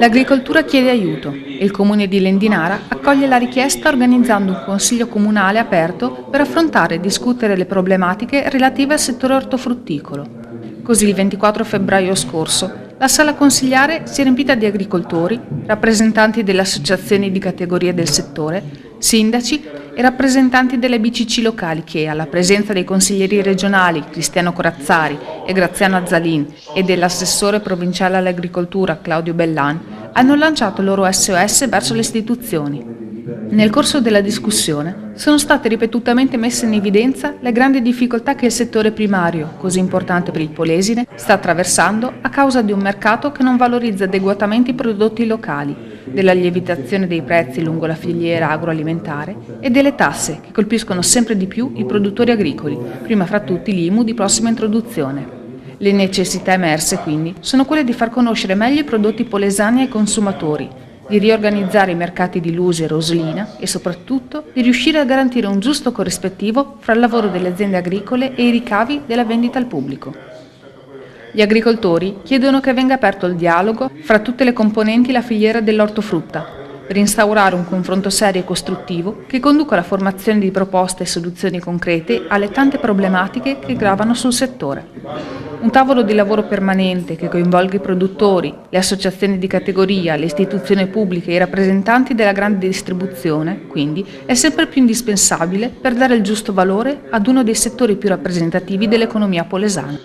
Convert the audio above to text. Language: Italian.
L'agricoltura chiede aiuto e il comune di Lendinara accoglie la richiesta organizzando un consiglio comunale aperto per affrontare e discutere le problematiche relative al settore ortofrutticolo. Così il 24 febbraio scorso la sala consigliare si è riempita di agricoltori, rappresentanti delle associazioni di categoria del settore, sindaci e rappresentanti delle BCC locali che, alla presenza dei consiglieri regionali Cristiano Corazzari e Graziano Azzalin e dell'assessore provinciale all'agricoltura Claudio Bellan, hanno lanciato il loro SOS verso le istituzioni. Nel corso della discussione sono state ripetutamente messe in evidenza le grandi difficoltà che il settore primario, così importante per il Polesine, sta attraversando a causa di un mercato che non valorizza adeguatamente i prodotti locali, della lievitazione dei prezzi lungo la filiera agroalimentare e delle tasse che colpiscono sempre di più i produttori agricoli, prima fra tutti l'IMU di prossima introduzione. Le necessità emerse, quindi, sono quelle di far conoscere meglio i prodotti polesani ai consumatori, di riorganizzare i mercati di Lusi e Rosolina e soprattutto di riuscire a garantire un giusto corrispettivo fra il lavoro delle aziende agricole e i ricavi della vendita al pubblico. Gli agricoltori chiedono che venga aperto il dialogo fra tutte le componenti la filiera dell'ortofrutta, per instaurare un confronto serio e costruttivo che conduca alla formazione di proposte e soluzioni concrete alle tante problematiche che gravano sul settore. Un tavolo di lavoro permanente che coinvolga i produttori, le associazioni di categoria, le istituzioni pubbliche e i rappresentanti della grande distribuzione, quindi, è sempre più indispensabile per dare il giusto valore ad uno dei settori più rappresentativi dell'economia polesana.